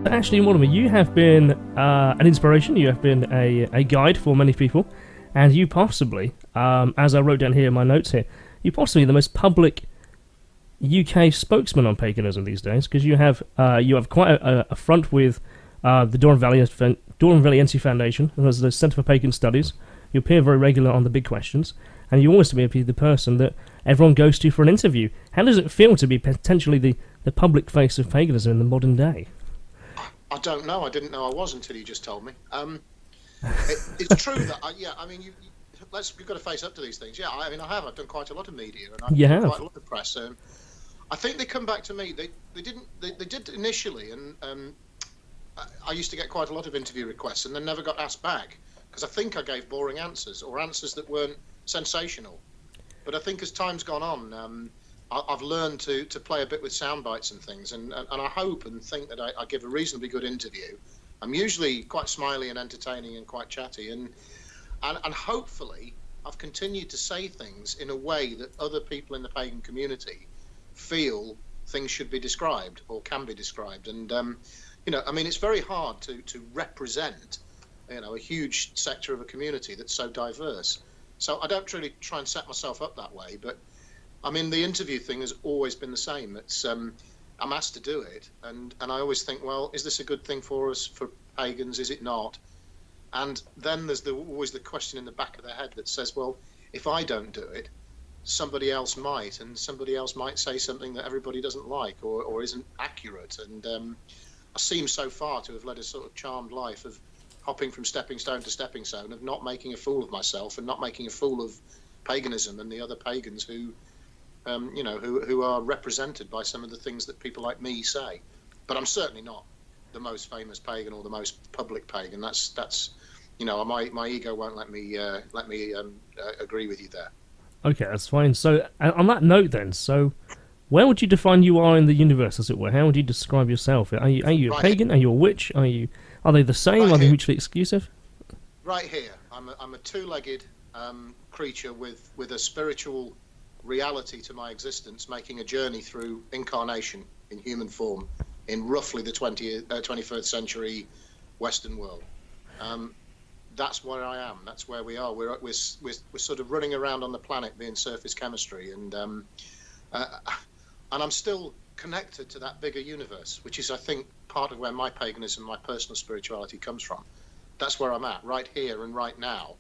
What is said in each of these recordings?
Ashley Mortimer, you have been an inspiration, you have been a guide for many people, and you possibly, as I wrote down here in my notes here, you're possibly the most public UK spokesman on paganism these days, because you have quite a front with the Doreen Valiente Foundation, as the Centre for Pagan Studies. You appear very regular on the big questions, and you always to be the person that everyone goes to for an interview. How does it feel to be potentially the public face of paganism in the modern day? I don't know. I didn't know I was until you just told me. It's true that, you've got to face up to these things. Yeah, I have. I've done quite a lot of media, and I've done quite a lot of press. I think they come back to me. They did initially, and I used to get quite a lot of interview requests, and then never got asked back because I think I gave boring answers or answers that weren't sensational. But I think as time's gone on, I've learned to play a bit with sound bites and things, and I hope and think that I give a reasonably good interview. I'm usually quite smiley and entertaining and quite chatty, and hopefully I've continued to say things in a way that other people in the pagan community feel things should be described or can be described. And it's very hard to represent a huge sector of a community that's so diverse. So I don't really try and set myself up that way, but the interview thing has always been the same. It's I'm asked to do it, and I always think, well, is this a good thing for us, for pagans? Is it not? And then there's always the question in the back of the head that says, well, if I don't do it, somebody else might, and somebody else might say something that everybody doesn't like or isn't accurate. And I seem so far to have led a sort of charmed life of hopping from stepping stone to stepping stone, of not making a fool of myself and not making a fool of paganism and the other pagans who are represented by some of the things that people like me say. But I'm certainly not the most famous pagan or the most public pagan. That's my ego won't let me agree with you there. Okay, that's fine. So on that note then, so where would you define you are in the universe, as it were? How would you describe yourself? Are you a pagan? Are you a witch? Are they the same? Are they mutually exclusive? Right here. I'm a two-legged creature with a spiritual reality to my existence, making a journey through incarnation in human form in roughly the 21st century Western world. That's where I am. That's where we are. We're sort of running around on the planet being surface chemistry, and I'm still connected to that bigger universe, which is, I think, part of where my paganism, my personal spirituality comes from. That's where I'm at, right here and right now.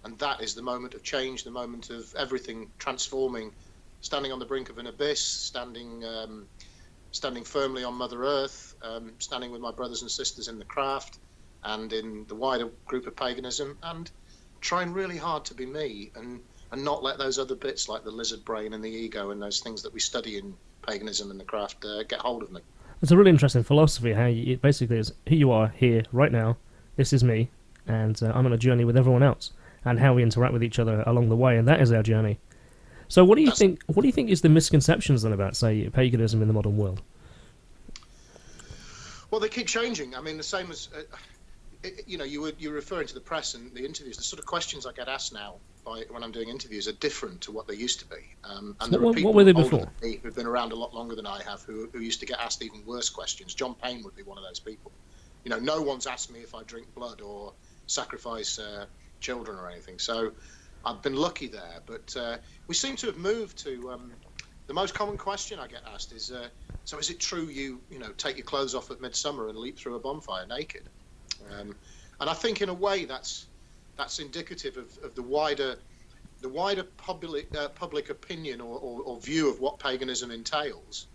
And that is the moment of change, the moment of everything transforming, standing on the brink of an abyss, standing firmly on Mother Earth, standing with my brothers and sisters in the craft and in the wider group of paganism, and trying really hard to be me and not let those other bits like the lizard brain and the ego and those things that we study in paganism and the craft get hold of me. It's a really interesting philosophy, how it basically is who you are here, right now, this is me, and I'm on a journey with everyone else, and how we interact with each other along the way, and that is our journey. So what do you think is the misconceptions then about, say, paganism in the modern world? Well, they keep changing. The same as, you're referring to the press and the interviews. The sort of questions I get asked now when I'm doing interviews are different to what they used to be. And there are people what were they before? Who've been around a lot longer than I have who used to get asked even worse questions. John Payne would be one of those people. No one's asked me if I drink blood or sacrifice children or anything. So I've been lucky there. But we seem to have moved to the most common question I get asked is, so is it true you take your clothes off at midsummer and leap through a bonfire naked? And I think in a way that's indicative of the wider public opinion or view of what paganism entails,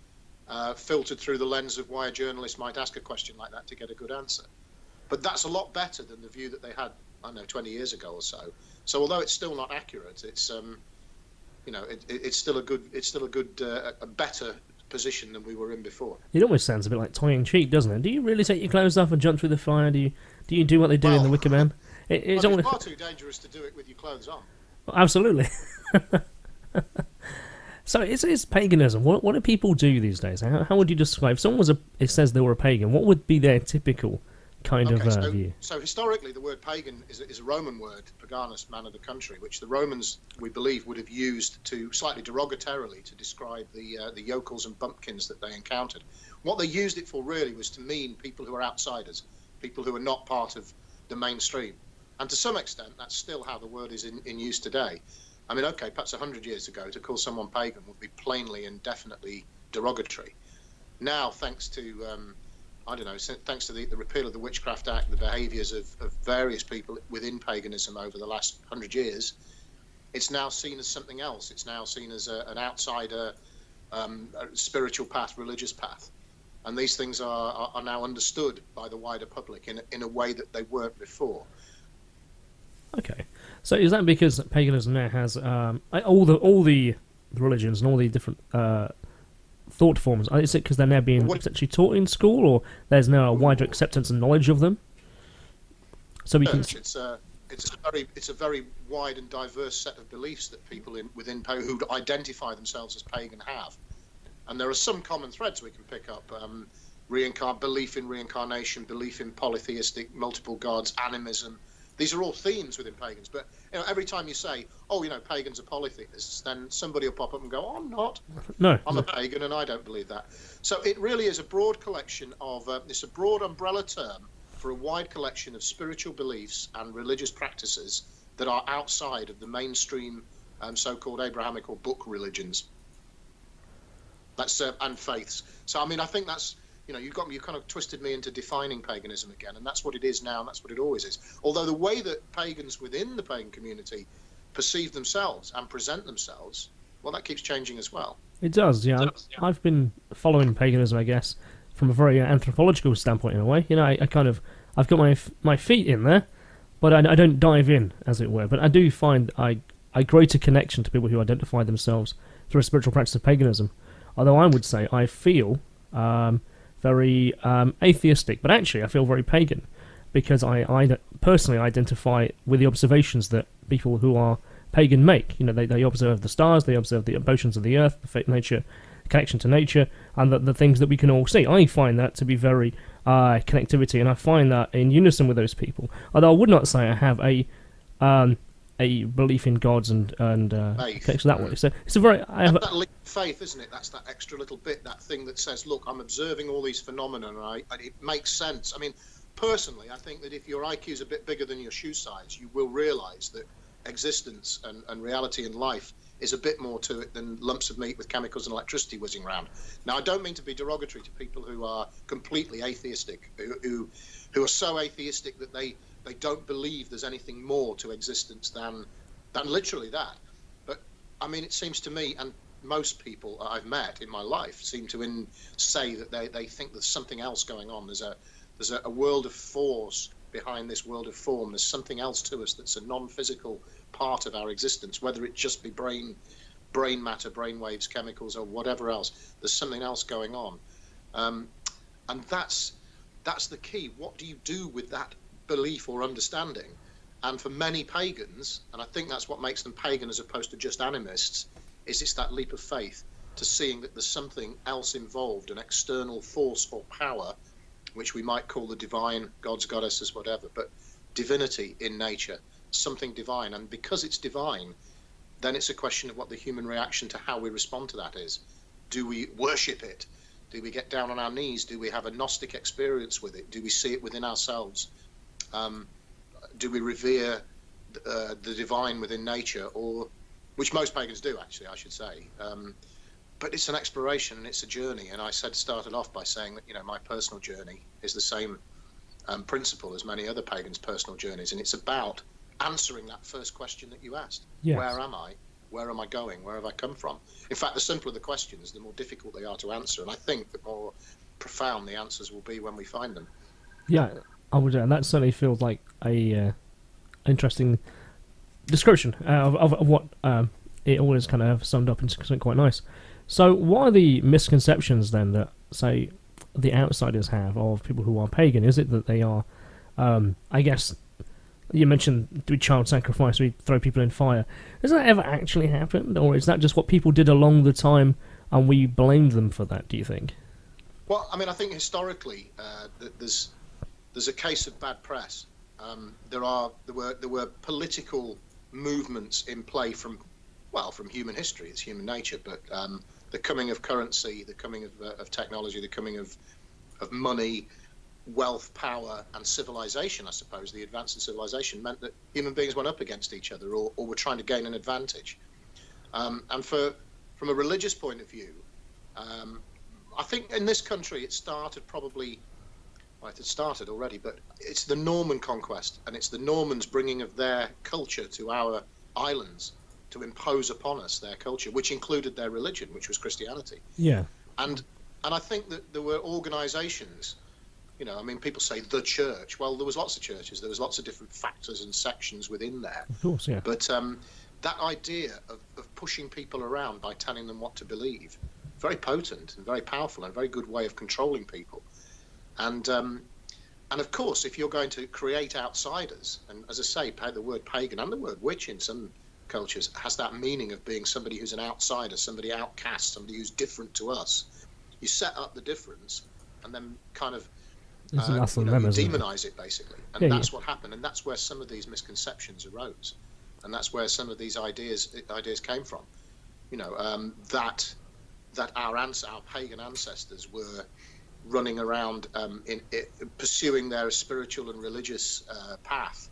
filtered through the lens of why a journalist might ask a question like that to get a good answer. But that's a lot better than the view that they had, 20 years ago or so. So although it's still not accurate, it's it's still a better position than we were in before. It almost sounds a bit like tongue-in-cheek, doesn't it? Do you really take your clothes off and jump through the fire? Do you do what they do in The Wicker Man? It's far too dangerous to do it with your clothes on. Well, absolutely. So it's paganism. What do people do these days? How would you describe? If someone says they were a pagan, what would be their typical kind of view. So historically, the word pagan is a Roman word, paganus, man of the country, which the Romans, we believe, would have used to slightly derogatorily to describe the yokels and bumpkins that they encountered. What they used it for really was to mean people who are outsiders, people who are not part of the mainstream. And to some extent, that's still how the word is in use today. I mean, okay, perhaps 100 years ago, to call someone pagan would be plainly and definitely derogatory. Now, thanks to thanks to the repeal of the Witchcraft Act, the behaviours of various people within paganism over the last 100 years, it's now seen as something else. It's now seen as an outsider, a spiritual path, religious path. And these things are now understood by the wider public in a way that they weren't before. Okay. So is that because paganism now has all the religions and all the different thought forms? Is it because they're now being actually taught in school, or there's now a wider acceptance and knowledge of them? So we can. It's a very wide and diverse set of beliefs that people within who identify themselves as pagan have, and there are some common threads we can pick up. Belief in reincarnation, belief in polytheistic, multiple gods, animism. These are all themes within pagans, but every time you say, "Oh, pagans are polytheists," then somebody will pop up and go, "Oh, I'm not. No, I'm a pagan, and I don't believe that." So it really is a broad collection of it's a broad umbrella term for a wide collection of spiritual beliefs and religious practices that are outside of the mainstream so-called Abrahamic or book religions. That's and faiths. So I mean, I think that's. You kind of twisted me into defining paganism again, and that's what it is now, and that's what it always is. Although the way that pagans within the pagan community perceive themselves and present themselves, well, that keeps changing as well. It does, yeah. I've been following paganism, I guess, from a very anthropological standpoint in a way. I've got my feet in there, but I don't dive in, as it were. But I do find a greater connection to people who identify themselves through a spiritual practice of paganism. Although I would say I feel very atheistic, but actually I feel very pagan, because I personally identify with the observations that people who are pagan make. They observe the stars, they observe the motions of the earth, the nature, connection to nature, and the things that we can all see. I find that to be very connectivity, and I find that in unison with those people. Although I would not say I have a belief in gods and connection that way. So it's a very that leap of faith, isn't it? That's that extra little bit, that thing that says, look, I'm observing all these phenomena, and it makes sense. I mean, personally, I think that if your IQ is a bit bigger than your shoe size, you will realise that existence and reality and life is a bit more to it than lumps of meat with chemicals and electricity whizzing around. Now, I don't mean to be derogatory to people who are completely atheistic, who are so atheistic that they don't believe there's anything more to existence than literally that. But I mean, it seems to me, and most people I've met in my life seem to say that they think there's something else going on. There's a world of force behind this world of form. There's something else to us that's a non-physical part of our existence, whether it just be brain matter, brain waves, chemicals, or whatever else. There's something else going on, and that's the key. What do you do with that belief or understanding? And for many pagans, and I think that's what makes them pagan as opposed to just animists, is it's that leap of faith to seeing that there's something else involved, an external force or power, which we might call the divine, gods, goddesses, whatever, but divinity in nature, something divine. And because it's divine, then it's a question of what the human reaction to how we respond to that is. Do we worship it? Do we get down on our knees? Do we have a Gnostic experience with it? Do we see it within ourselves? Do we revere the divine within nature, or which most pagans do, actually, I should say. But it's an exploration and it's a journey. And I started off by saying that my personal journey is the same principle as many other pagans' personal journeys, and it's about answering that first question that you asked. Yes. Where am I? Where am I going? Where have I come from? In fact, the simpler the questions, the more difficult they are to answer, and I think the more profound the answers will be when we find them. Yeah, I would. That certainly feels like a interesting description of what it always kind of summed up into something quite nice. So, what are the misconceptions then that, say, the outsiders have of people who are pagan? Is it that they are, I guess, you mentioned do child sacrifice, we throw people in fire. Has that ever actually happened, or is that just what people did along the time and we blamed them for that, do you think? Well, I mean, I think historically there's there's a case of bad press. There were political movements in play from human history. It's human nature, but the coming of currency, the coming of technology, the coming of money, wealth, power, and civilization, I suppose, the advance in civilization meant that human beings went up against each other or were trying to gain an advantage. And from a religious point of view, I think in this country it started probably, well, it had started already, but it's the Norman conquest, and it's the Normans bringing of their culture to our islands to impose upon us their culture, which included their religion, which was Christianity. Yeah. And I think that there were organizations, I mean, people say the church. Well, there was lots of churches. There was lots of different factors and sections within there. Of course, yeah. But that idea of pushing people around by telling them what to believe, very potent and very powerful and a very good way of controlling people. And of course, if you're going to create outsiders, and as I say, the word pagan and the word witch in some cultures has that meaning of being somebody who's an outsider, somebody outcast, somebody who's different to us. You set up the difference and then kind of you demonize it, basically. And that's what happened. And that's where some of these misconceptions arose. And that's where some of these ideas came from. That our pagan ancestors were running around pursuing their spiritual and religious path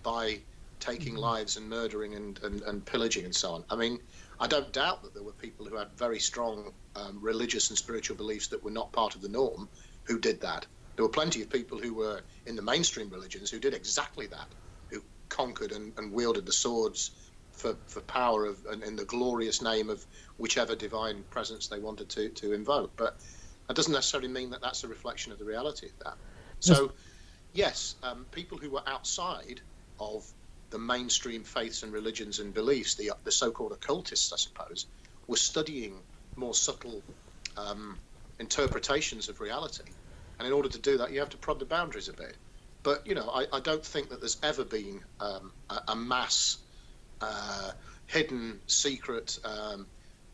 by taking lives and murdering and pillaging and so on. I mean, I don't doubt that there were people who had very strong religious and spiritual beliefs that were not part of the norm who did that. There were plenty of people who were in the mainstream religions who did exactly that, who conquered and wielded the swords for power in the glorious name of whichever divine presence they wanted to invoke. But that doesn't necessarily mean that that's a reflection of the reality of that. So, yes, people who were outside of the mainstream faiths and religions and beliefs, the so-called occultists, I suppose, were studying more subtle interpretations of reality. And in order to do that, you have to prod the boundaries a bit. But, I don't think that there's ever been a mass, hidden, secret,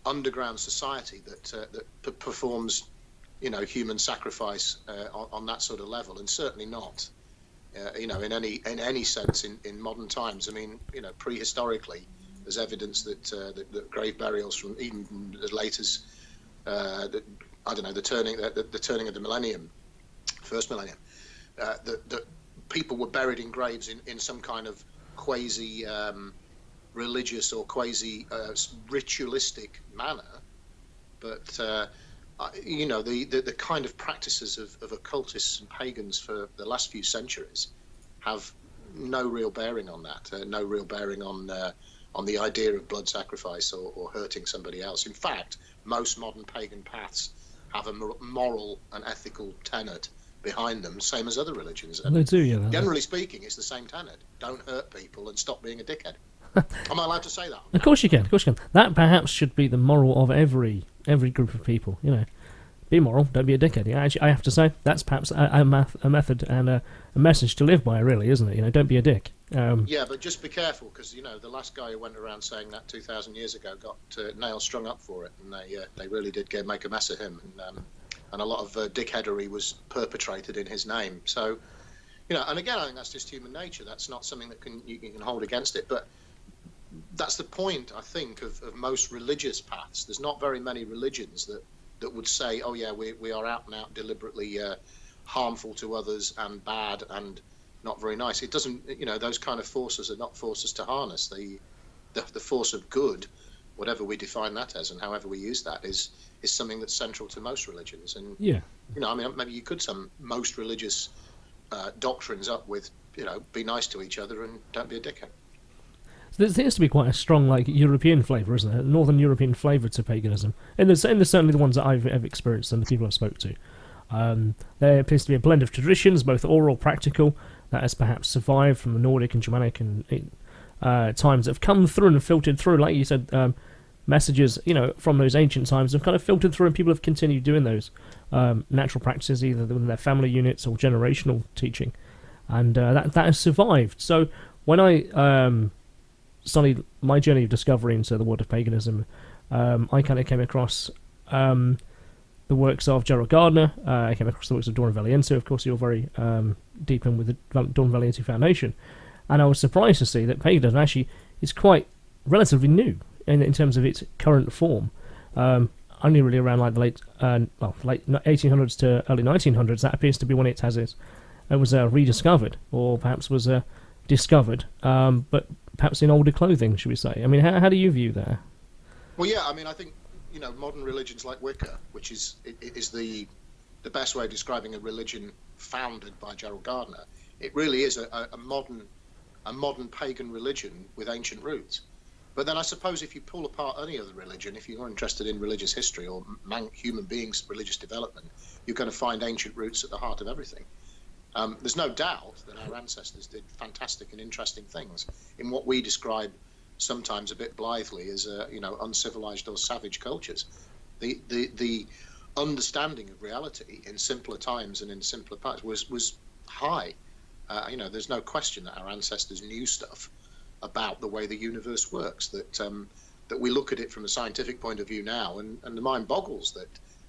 underground society that performs, human sacrifice on that sort of level, and certainly not, in any sense in modern times. I mean, prehistorically, there's evidence that grave burials from even as late as the turning of the millennium, first millennium, that people were buried in graves in some kind of quasi religious or quasi ritualistic manner, but the kind of practices of occultists and pagans for the last few centuries have no real bearing on that, no real bearing on the idea of blood sacrifice or hurting somebody else. In fact, most modern pagan paths have a moral and ethical tenet behind them, same as other religions. And they do, yeah. Generally speaking, it's the same tenet. Don't hurt people and stop being a dickhead. Am I allowed to say that? Of course you can. That perhaps should be the moral of every group of people. Be moral, don't be a dickhead. Yeah, actually, I have to say that's perhaps a method and a message to live by, really, isn't it? Don't be a dick. Yeah, but just be careful, because the last guy who went around saying that 2,000 years ago got nails strung up for it, and they really did make a mess of him, and a lot of dickheadery was perpetrated in his name. So, and again, I think that's just human nature. That's not something that you can hold against it, but that's the point, I think, of most religious paths. There's not very many religions that would say, oh yeah, we are out and out deliberately harmful to others and bad and not very nice. It doesn't, those kind of forces are not forces to harness. The force of good, whatever we define that as and however we use that, is something that's central to most religions. And maybe you could sum most religious doctrines up with, be nice to each other and don't be a dickhead. So there seems to be quite a strong, European flavour, isn't there? Northern European flavour to paganism. And there's certainly the ones that I've experienced and the people I've spoke to. There appears to be a blend of traditions, both oral, practical, that has perhaps survived from the Nordic and Germanic and times that have come through and filtered through. Like you said, messages, from those ancient times have kind of filtered through, and people have continued doing those natural practices, either within their family units or generational teaching. And that has survived. So when I started my journey of discovery into the world of paganism, I kind of came across the works of Gerald Gardner. I came across the works of Doreen Valiente, of course, you're very deep in with the Doreen Valiente Foundation, and I was surprised to see that paganism actually is quite relatively new in terms of its current form. Only really around like the late 1800s to early 1900s. That appears to be when it was rediscovered, or perhaps was discovered, but perhaps in older clothing, should we say? I mean, how do you view that? Well, yeah, I mean, I think modern religions like Wicca, which is the best way of describing a religion founded by Gerald Gardner. It really is a modern pagan religion with ancient roots. But then I suppose if you pull apart any other religion, if you're interested in religious history or human beings' religious development, you're going to find ancient roots at the heart of everything. There's no doubt that our ancestors did fantastic and interesting things in what we describe sometimes a bit blithely as uncivilized or savage cultures. The understanding of reality in simpler times and in simpler parts was high. There's no question that our ancestors knew stuff about the way the universe works, that we look at it from a scientific point of view now, and the mind boggles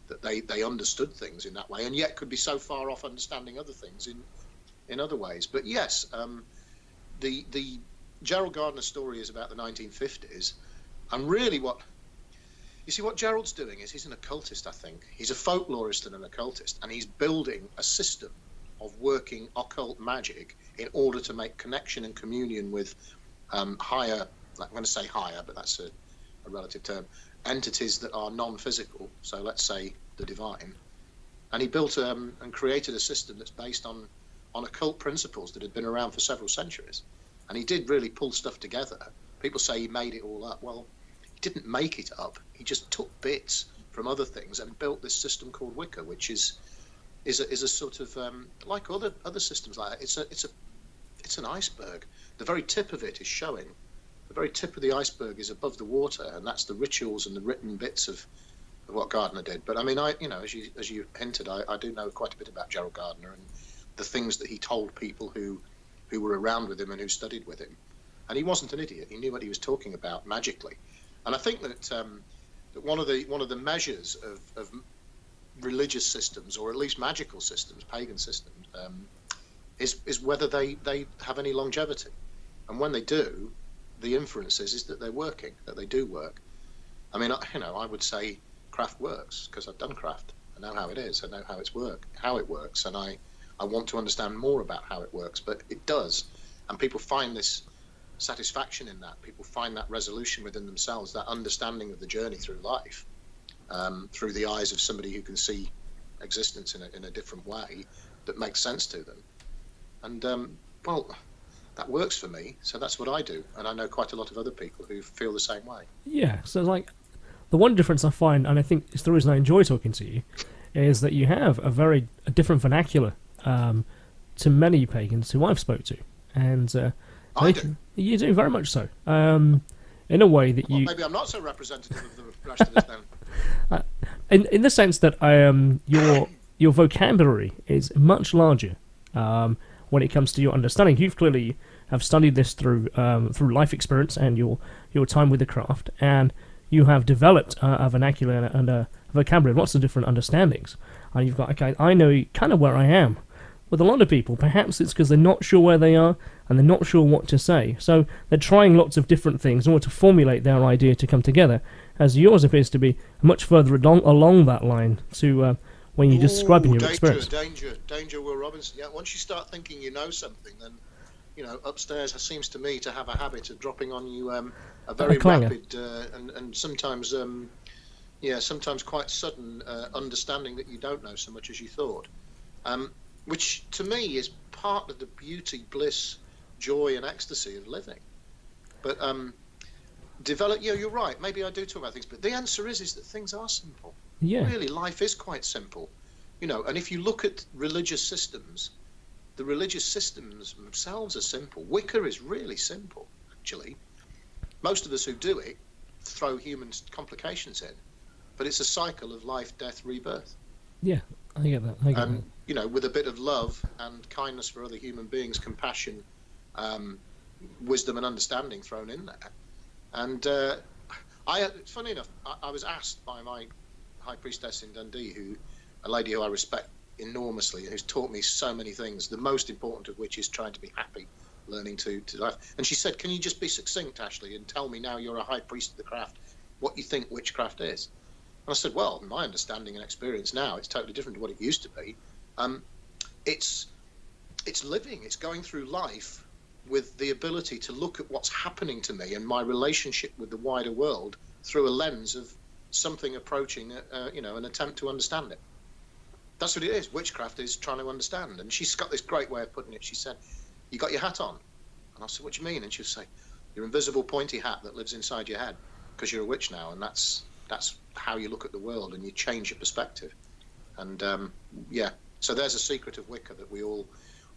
that they understood things in that way, and yet could be so far off understanding other things in other ways. But yes, the Gerald Gardner story is about the 1950s, and really what Gerald's doing is he's an occultist, I think. He's a folklorist and an occultist, and he's building a system of working occult magic in order to make connection and communion with higher, I'm going to say higher, but that's a relative term, entities that are non-physical, so let's say the divine. And he built and created a system that's based on occult principles that had been around for several centuries. And he did really pull stuff together. People say he made it all up. Well, he didn't make it up. He just took bits from other things and built this system called Wicca, which is a sort of like other systems like that. It's an iceberg. The very tip of it is showing. The very tip of the iceberg is above the water, and that's the rituals and the written bits of what Gardner did. But I mean, as you hinted, I do know quite a bit about Gerald Gardner and the things that he told people who were around with him and who studied with him. And he wasn't an idiot. He knew what he was talking about magically. And I think that one of the measures of religious systems, or at least magical systems, pagan systems, is whether they have any longevity. And when they do, the inference is that they're working, that they do work. I mean, I would say craft works because I've done craft. I know how it is. I know how it works, and I want to understand more about how it works. But it does, and people find this satisfaction in that. People find that resolution within themselves, that understanding of the journey through life, through the eyes of somebody who can see existence in a different way that makes sense to them. And that works for me, so that's what I do. And I know quite a lot of other people who feel the same way. Yeah, so like the one difference I find, and I think it's the reason I enjoy talking to you, is that you have a different vernacular to many pagans who I've spoke to. And I do. You do, very much so. In a way that you... Maybe I'm not so representative of the rest of us then. In the sense that your vocabulary is much larger when it comes to your understanding. You've clearly have studied this through life experience and your time with the craft, and you have developed a vernacular and a vocabulary of lots of different understandings. And you've got, okay, I know kind of where I am. With a lot of people, perhaps it's because they're not sure where they are and they're not sure what to say. So they're trying lots of different things in order to formulate their idea to come together, as yours appears to be much further along that line to when you're describing your experience. Danger, Will Robinson. Yeah, once you start thinking you know something, then upstairs seems to me to have a habit of dropping on you a very rapid and sometimes sometimes quite sudden understanding that you don't know so much as you thought. Which to me is part of the beauty, bliss, joy, and ecstasy of living. But you're right. Maybe I do talk about things, but the answer is that things are simple. Yeah. Really, life is quite simple, And if you look at religious systems, the religious systems themselves are simple. Wicca is really simple, actually. Most of us who do it throw human complications in, but it's a cycle of life, death, rebirth. Yeah, I get that. With a bit of love and kindness for other human beings, compassion, wisdom and understanding thrown in there. And funny enough, I was asked by my high priestess in Dundee, a lady who I respect enormously, who's taught me so many things, the most important of which is trying to be happy, learning to life. And she said, can you just be succinct, Ashley, and tell me, now you're a high priest of the craft, what you think witchcraft is? And I said, well, my understanding and experience now, it's totally different to what it used to be. It's living, it's going through life with the ability to look at what's happening to me and my relationship with the wider world through a lens of something approaching, an attempt to understand it. That's what it is. Witchcraft is trying to understand. And she's got this great way of putting it. She said, you got your hat on? And I said, what do you mean? And she'll say, your invisible pointy hat that lives inside your head, because you're a witch now, and that's how you look at the world, and you change your perspective. And so there's a secret of Wicca, that we all,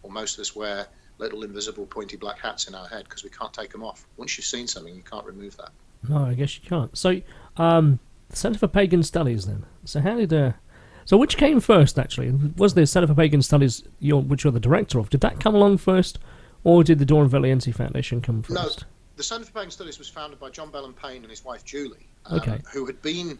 or most of us, wear little invisible pointy black hats in our head because we can't take them off. Once you've seen something, you can't remove that. No, I guess you can't. So, Centre for Pagan Studies then. So how did... So which came first, actually? Was the Centre for Pagan Studies, which you're the director of, did that come along first, or did the Doreen Valiente Foundation come first? No, the Centre for Pagan Studies was founded by John Bellon Payne and his wife Julie, who had been...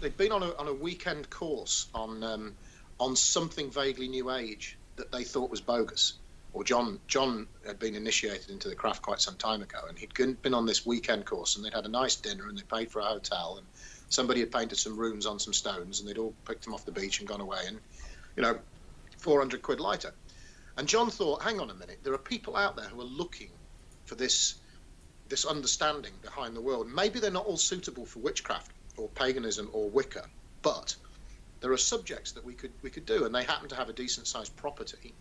they'd been on a weekend course on something vaguely New Age that they thought was bogus. Or John had been initiated into the craft quite some time ago, and he'd been on this weekend course, and they'd had a nice dinner, and they paid for a hotel, and somebody had painted some runes on some stones, and they'd all picked them off the beach and gone away, and 400 quid later. And John thought, hang on a minute, there are people out there who are looking for this understanding behind the world. Maybe they're not all suitable for witchcraft or paganism or Wicca, but there are subjects that we could do, and they happen to have a decent sized property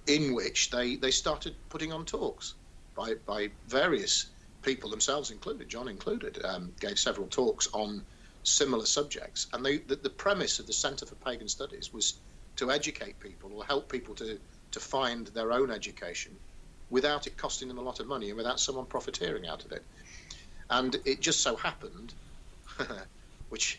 in which they started putting on talks by various people, themselves included, John included, gave several talks on similar subjects. And the premise of the Centre for Pagan Studies was to educate people, or help people to find their own education without it costing them a lot of money and without someone profiteering out of it. And it just so happened, which...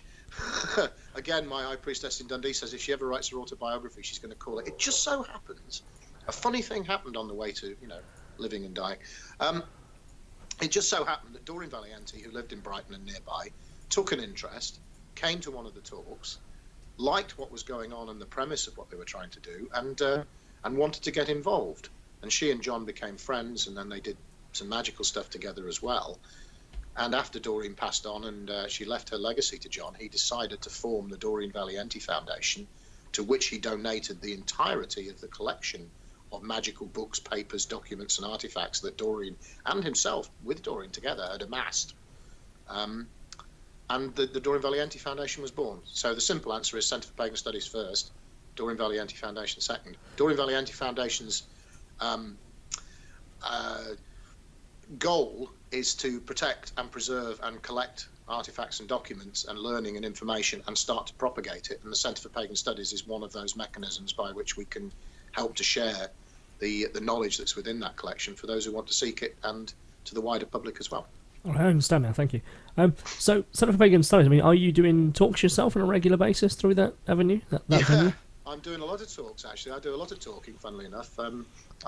Again, my high priestess in Dundee says if she ever writes her autobiography, she's going to call it. It just so happens, a funny thing happened on the way to, living and dying. It just so happened that Doreen Valiente, who lived in Brighton and nearby, took an interest, came to one of the talks, liked what was going on and the premise of what they were trying to do, and wanted to get involved. And she and John became friends, and then they did some magical stuff together as well. And after Doreen passed on and she left her legacy to John, he decided to form the Doreen Valiente Foundation, to which he donated the entirety of the collection of magical books, papers, documents and artifacts that Doreen and himself, with Doreen together, had amassed. And the Doreen Valiente Foundation was born. So the simple answer is Centre for Pagan Studies first, Doreen Valiente Foundation second. Doreen Valiente Foundation's goal is to protect and preserve and collect artifacts and documents and learning and information and start to propagate it. And the Centre for Pagan Studies is one of those mechanisms by which we can help to share the knowledge that's within that collection for those who want to seek it, and to the wider public as well. Oh, I understand now, thank you. So, Centre for Pagan Studies, are you doing talks yourself on a regular basis through that avenue? That venue? I'm doing a lot of talks, actually. I do a lot of talking, funnily enough. I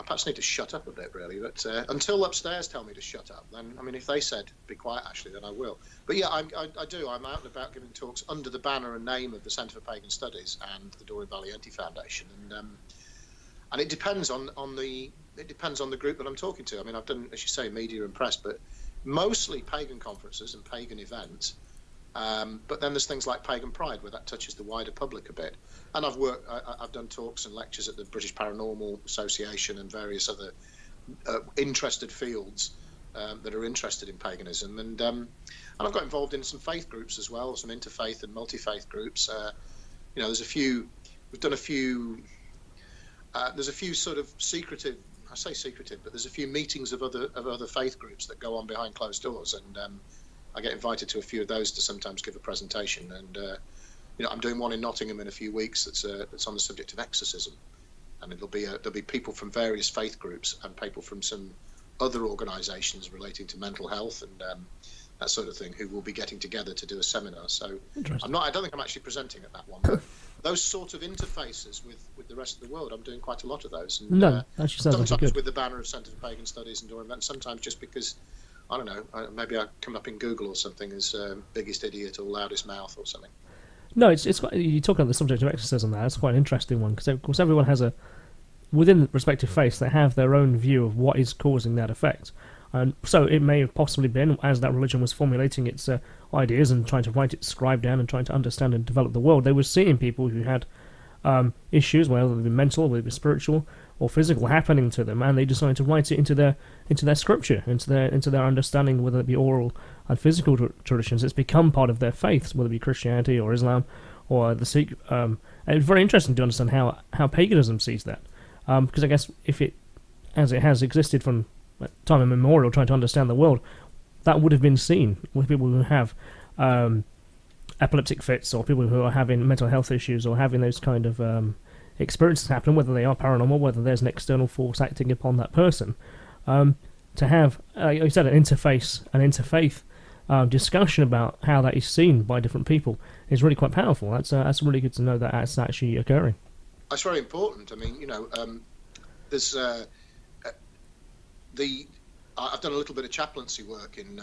perhaps need to shut up a bit, really. But until upstairs tell me to shut up, then, if they said, be quiet, Ashley, then I will. But yeah, I do. I'm out and about giving talks under the banner and name of the Centre for Pagan Studies and the Doreen Valiente Foundation. And it depends on the group that I'm talking to. I've done, as you say, media and press, but mostly pagan conferences and pagan events. But then there's things like Pagan Pride, where that touches the wider public a bit. And I've done talks and lectures at the British Paranormal Association and various other interested fields that are interested in paganism. And I've got involved in some faith groups as well, some interfaith and multi-faith groups. There's a few. We've done a few. There's a few sort of secretive. I say secretive, but there's a few meetings of other faith groups that go on behind closed doors, and I get invited to a few of those to sometimes give a presentation. And I'm doing one in Nottingham in a few weeks that's on the subject of exorcism, and there'll be people from various faith groups and people from some other organisations relating to mental health and that sort of thing, who will be getting together to do a seminar. So I don't think I'm actually presenting at that one, but those sort of interfaces with the rest of the world, I'm doing quite a lot of those. And, sometimes with the banner of Centre for Pagan Studies and Doreen, and sometimes just because, I don't know, maybe I come up in Google or something as biggest idiot or loudest mouth or something. No, it's quite, you talk about the subject of exorcism there. That's quite an interesting one because of course everyone has within respective faiths they have their own view of what is causing that effect, and so it may have possibly been as that religion was formulating its ideas and trying to write its scribe down and trying to understand and develop the world, they were seeing people who had issues, whether they be mental, whether it be spiritual or physical, happening to them, and they decided to write it into their scripture, into their understanding, whether it be oral and physical traditions. It's become part of their faiths, whether it be Christianity or Islam or the Sikh. And it's very interesting to understand how paganism sees that, because I guess as it has existed from time immemorial, trying to understand the world, that would have been seen with people who have epileptic fits, or people who are having mental health issues, or having those kind of experiences happen, whether they are paranormal, whether there's an external force acting upon that person. To have, like you said, an interfaith discussion about how that is seen by different people is really quite powerful. That's really good to know that that's actually occurring. That's very important. I mean, there's I've done a little bit of chaplaincy work in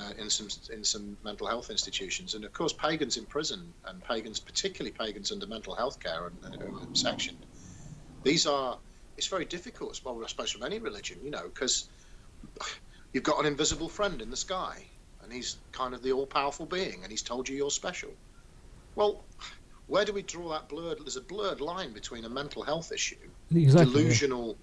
some mental health institutions, and of course pagans in prison, and pagans, particularly pagans under mental health care and section. It's very difficult, well, I suppose from any religion, because you've got an invisible friend in the sky, and he's kind of the all-powerful being, and he's told you you're special. Well, where do we draw that blurred? There's a blurred line between a mental health issue, delusional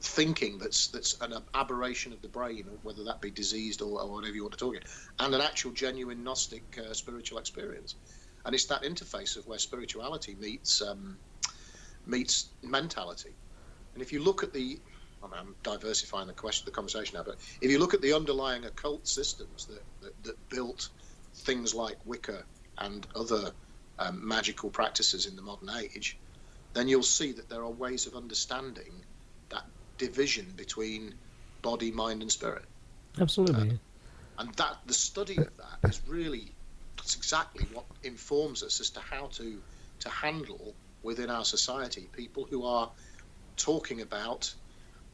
thinking that's an aberration of the brain, or whether that be diseased or whatever you want to talk it, and an actual genuine Gnostic spiritual experience. And it's that interface of where spirituality meets mentality. And if you look at I'm diversifying the conversation now, but if you look at the underlying occult systems that built things like Wicca and other magical practices in the modern age, then you'll see that there are ways of understanding that division between body, mind, and spirit. Absolutely. And that the study of that is that's exactly what informs us as to how to handle within our society people who are talking about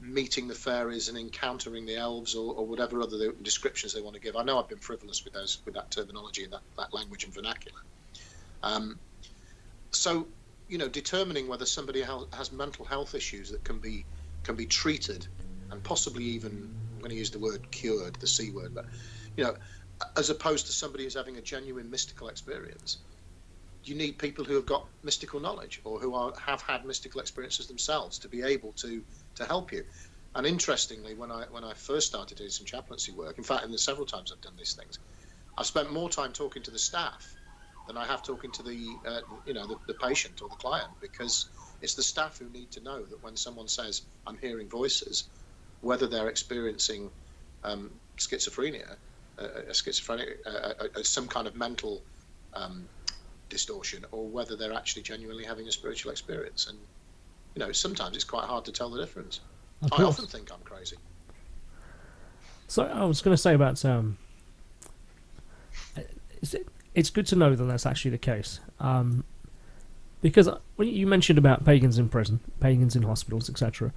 meeting the fairies and encountering the elves, or whatever other descriptions they want to give. I know I've been frivolous with that terminology and that language and vernacular. So determining whether somebody has mental health issues that can be treated, and possibly even, I'm going to use the word cured, the C word, but as opposed to somebody who's having a genuine mystical experience, you need people who have got mystical knowledge, or who have had mystical experiences themselves, to be able to help you. And interestingly, when I first started doing some chaplaincy work, in fact, in the several times I've done these things, I've spent more time talking to the staff than I have talking to the patient or the client, because it's the staff who need to know that when someone says, I'm hearing voices, whether they're experiencing schizophrenia, some kind of mental distortion, or whether they're actually genuinely having a spiritual experience. And sometimes it's quite hard to tell the difference. I often think I'm crazy. So I was going to say about it's good to know that that's actually the case, because when you mentioned about pagans in prison, pagans in hospitals, etc.,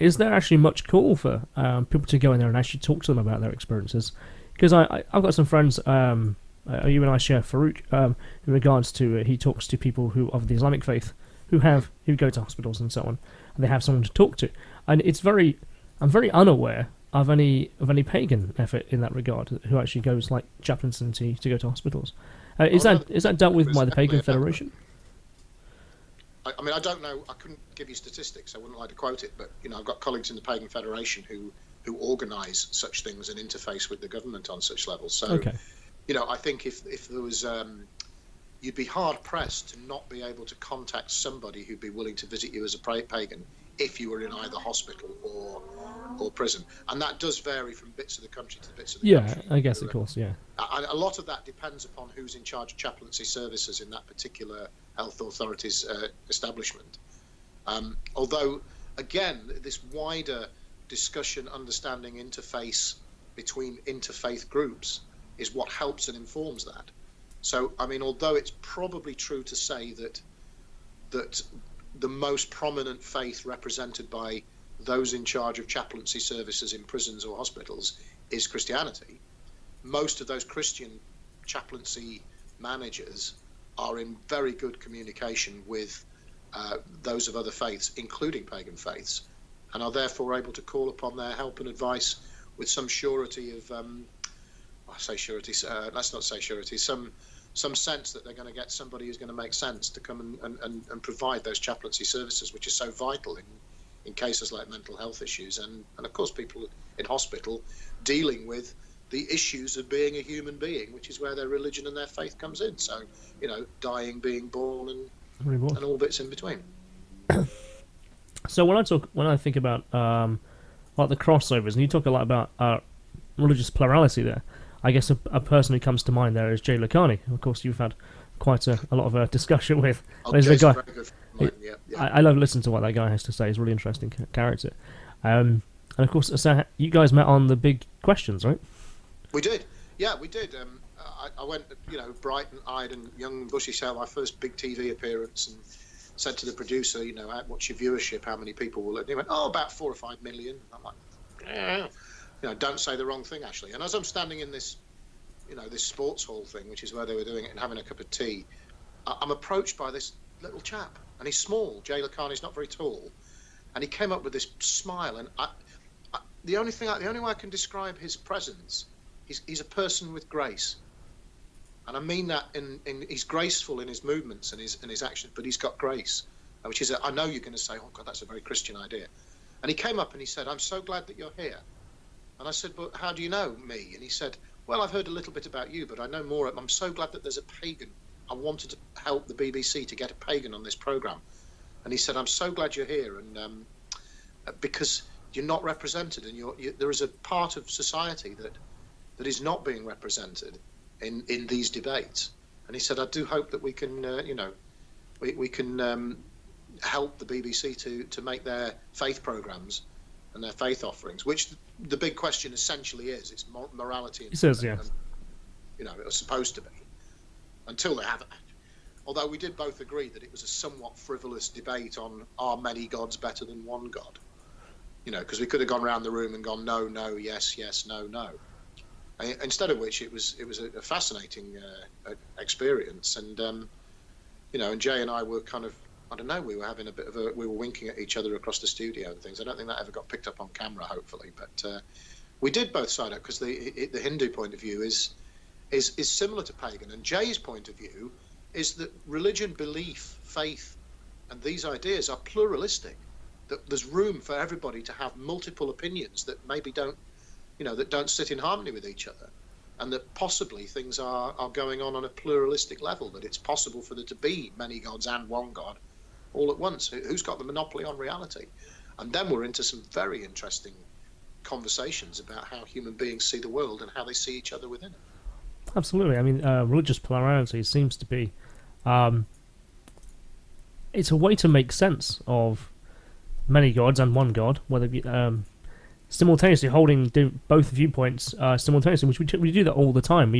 is there actually much call for people to go in there and actually talk to them about their experiences? Because I've got some friends, you and I share Farouk, in regards to he talks to people who of the Islamic faith who go to hospitals and so on, and they have someone to talk to, and I'm very unaware of any pagan effort in that regard who actually goes like chaplains and to go to hospitals. Is that dealt with by the Pagan Federation? I mean, I don't know. I couldn't give you statistics. I wouldn't like to quote it, but I've got colleagues in the Pagan Federation who organise such things and interface with the government on such levels. So, okay. I think if there was, you'd be hard pressed to not be able to contact somebody who'd be willing to visit you as a pagan if you were in either hospital or prison. And that does vary from bits of the country to bits of the country. Yeah, I guess, of course, yeah. A lot of that depends upon who's in charge of chaplaincy services in that particular health authority's establishment. Although, again, this wider discussion, understanding, interface between interfaith groups is what helps and informs that. So, I mean, although it's probably true to say that the most prominent faith represented by those in charge of chaplaincy services in prisons or hospitals is Christianity, most of those Christian chaplaincy managers are in very good communication with those of other faiths, including pagan faiths, and are therefore able to call upon their help and advice with some surety of, I say surety, let's not say surety, some sense that they're going to get somebody who's going to make sense to come and provide those chaplaincy services, which is so vital in cases like mental health issues and of course people in hospital dealing with the issues of being a human being, which is where their religion and their faith comes in. So, dying, being born, and all bits in between. So when I think about like the crossovers, and you talk a lot about religious plurality there, I guess a person who comes to mind there is Jay Lakhani. Of course, you've had quite a lot of discussion with. There's a guy. Yeah. I love listening to what that guy has to say. He's a really interesting character. And of course, so you guys met on the big questions, right? We did. Yeah, we did. I went, bright-eyed and young and bushy, set my first big TV appearance, and said to the producer, what's your viewership? How many people will it? And he went, about 4 or 5 million. I'm like, yeah. Don't say the wrong thing, Ashley. And as I'm standing in this, this sports hall thing, which is where they were doing it, and having a cup of tea, I'm approached by this little chap, and he's small. Jay Lakhani's not very tall, and he came up with this smile, and the only way I can describe his presence, he's a person with grace, and I mean that in he's graceful in his movements and his actions, but he's got grace, which is I know you're going to say, oh God, that's a very Christian idea, and he came up and he said, I'm so glad that you're here. And I said, but how do you know me? And he said, well, I've heard a little bit about you, but I know more. I'm so glad that there's a pagan. I wanted to help the BBC to get a pagan on this programme. And he said, I'm so glad you're here, and because you're not represented, and there is a part of society that is not being represented in these debates. And he said, I do hope that we can, we can help the BBC to make their faith programmes and their faith offerings, which the big question essentially is, it's morality. He says, yeah. And, it was supposed to be, until they haven't. Although we did both agree that it was a somewhat frivolous debate on, are many gods better than one god? Because we could have gone around the room and gone, no, no, yes, yes, no, no. Instead of which, it was a fascinating experience. And, and Jay and I were kind of, I don't know, we were having we were winking at each other across the studio and things. I don't think that ever got picked up on camera, hopefully. But we did both side up, because the Hindu point of view is similar to pagan. And Jay's point of view is that religion, belief, faith, and these ideas are pluralistic. That there's room for everybody to have multiple opinions that maybe don't sit in harmony with each other. And that possibly things are going on a pluralistic level, that it's possible for there to be many gods and one God all at once. Who's got the monopoly on reality? And then we're into some very interesting conversations about how human beings see the world and how they see each other within it. Absolutely. I mean, religious plurality seems to be... it's a way to make sense of many gods and one God, whether it be... simultaneously holding both viewpoints simultaneously, which we do that all the time.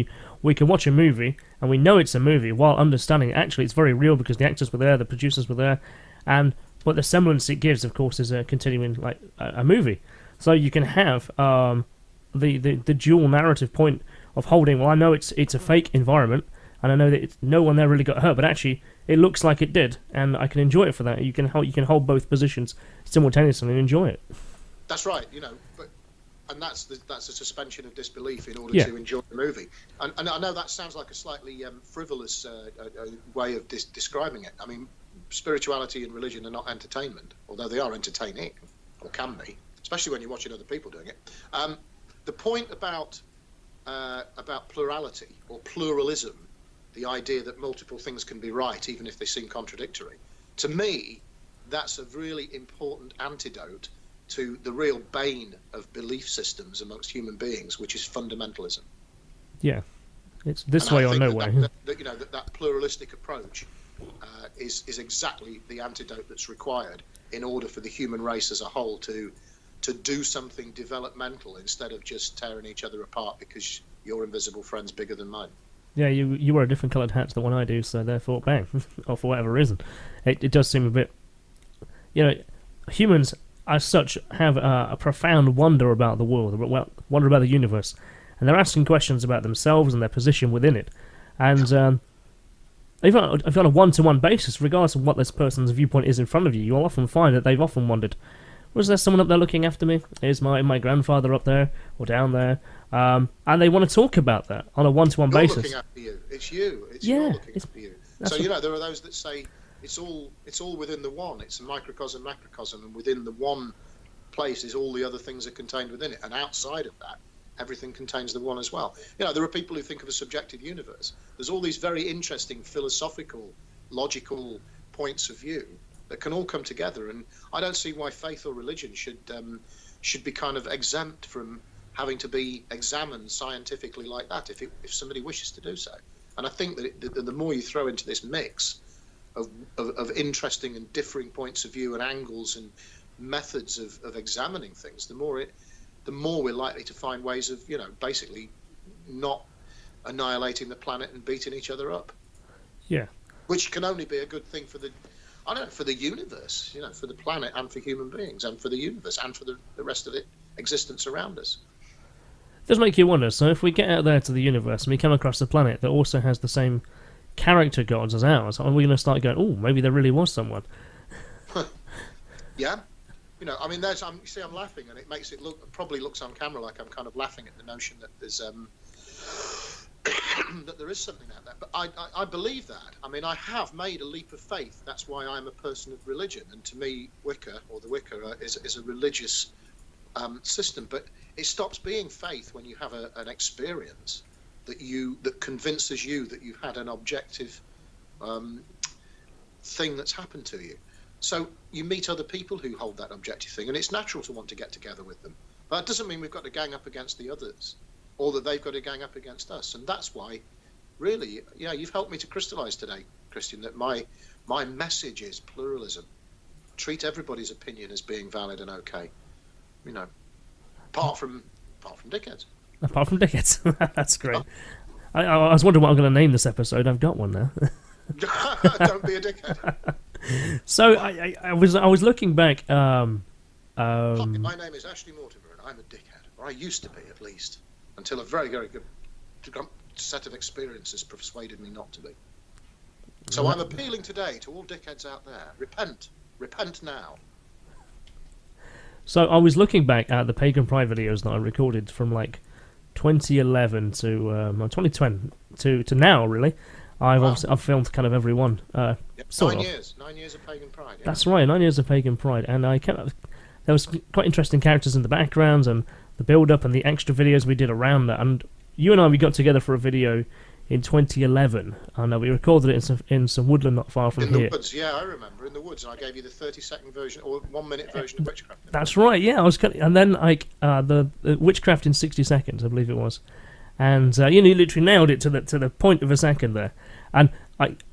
We can watch a movie and we know it's a movie while understanding actually it's very real because the actors were there, the producers were there, but the semblance it gives, of course, is a continuing like a movie. So you can have the dual narrative point of holding. Well, I know it's a fake environment, and I know that no one there really got hurt, but actually it looks like it did, and I can enjoy it for that. You can hold both positions simultaneously and enjoy it. That's right, and that's a suspension of disbelief in order to enjoy the movie. And I know that sounds like a slightly frivolous way of describing it. I mean, spirituality and religion are not entertainment, although they are entertaining, or can be, especially when you're watching other people doing it. The point about plurality or pluralism, the idea that multiple things can be right even if they seem contradictory, to me, that's a really important antidote to the real bane of belief systems amongst human beings, which is fundamentalism. Yeah, it's this way or no way. That pluralistic approach is exactly the antidote that's required in order for the human race as a whole to do something developmental instead of just tearing each other apart because your invisible friend's bigger than mine. Yeah, you wear a different coloured hat to the one I do, so therefore, bang, or for whatever reason. It does seem a bit... humans as such have a profound wonder about the world, wonder about the universe, and they're asking questions about themselves and their position within it. And even if on a one-to-one basis, regardless of what this person's viewpoint is in front of you, you'll often find that they've often wondered, was there someone up there looking after me? Is my grandfather up there or down there? And they want to talk about that on a one-to-one basis. Looking after you. It's you. It's you looking after you. So there are those that say it's all within the one. It's a microcosm, macrocosm, and within the one place is all the other things are contained within it, and outside of that, everything contains the one as well. There are people who think of a subjective universe. There's all these very interesting philosophical, logical points of view that can all come together, and I don't see why faith or religion should be kind of exempt from having to be examined scientifically like that if somebody wishes to do so. And I think that the more you throw into this mix of interesting and differing points of view and angles and methods of examining things, the more we're likely to find ways of basically not annihilating the planet and beating each other up. Yeah, which can only be a good thing for the universe, for the planet and for human beings and for the universe and for the rest of the existence around us. It does make you wonder, so if we get out there to the universe and we come across a planet that also has the same character gods as ours, are we going to start going, oh, maybe there really was someone? Yeah. I'm laughing, and it makes it probably looks on camera like I'm kind of laughing at the notion that there's that there is something out there. But I believe that. I have made a leap of faith. That's why I'm a person of religion, and to me, Wicca or the Wicca is a religious system. But it stops being faith when you have an experience that convinces you that you've had an objective thing that's happened to you. So you meet other people who hold that objective thing, and it's natural to want to get together with them. But that doesn't mean we've got to gang up against the others, or that they've got to gang up against us. And that's why, really, you've helped me to crystallise today, Kristian, that my message is pluralism. Treat everybody's opinion as being valid and okay. Apart from dickheads. Apart from dickheads. That's great. I was wondering what I'm going to name this episode. I've got one now. Don't be a dickhead. So I was looking back. My name is Ashley Mortimer, and I'm a dickhead, or I used to be at least, until a very, very good set of experiences persuaded me not to be. So I'm appealing today to all dickheads out there: repent now. So I was looking back at the Pagan Pride videos that I recorded from 2011 to 2020 to now, really. I've filmed kind of every one. 9 years of Pagan Pride. Yeah. That's right, 9 years of Pagan Pride, and there was quite interesting characters in the backgrounds and the build-up and the extra videos we did around that. And you and I, we got together for a video in 2011, and we recorded it in some woodland not far from here. In the woods, yeah, I remember, in the woods, and I gave you the 30-second version or 1-minute version of Witchcraft. That's right, yeah. And then the Witchcraft in 60 seconds, I believe it was. And you literally nailed it to the point of a second there. And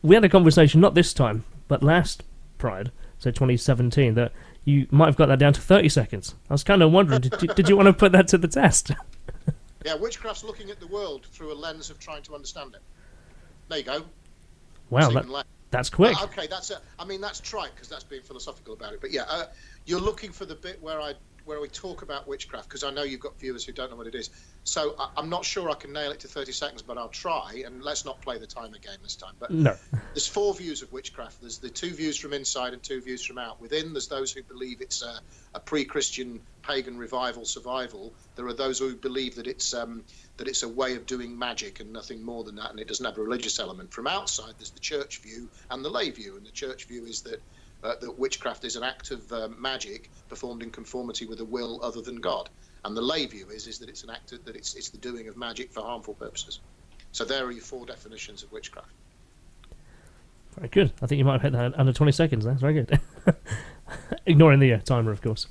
we had a conversation, not this time, but last Pride, so 2017, that you might have got that down to 30 seconds. I was kind of wondering, did you want to put that to the test? Yeah, witchcraft's looking at the world through a lens of trying to understand it. There you go. Wow, that's quick. Okay, that's trite because that's being philosophical about it. But yeah, you're looking for the bit where we talk about witchcraft, because I know you've got viewers who don't know what it is. So I'm not sure I can nail it to 30 seconds, but I'll try, and let's not play the timer game this time. But no. There's 4 views of witchcraft. There's the 2 views from inside and 2 views from out. Within, there's those who believe it's a pre-Christian pagan revival survival. There are those who believe that it's a way of doing magic and nothing more than that, and it doesn't have a religious element. From outside, there's the church view and the lay view, and the church view is that witchcraft is an act of magic performed in conformity with a will other than God, and the lay view is that it's an act that it's the doing of magic for harmful purposes. So there are your 4 definitions of witchcraft. Very good. I think you might have hit that under 20 seconds. That's very good. Ignoring the timer, of course.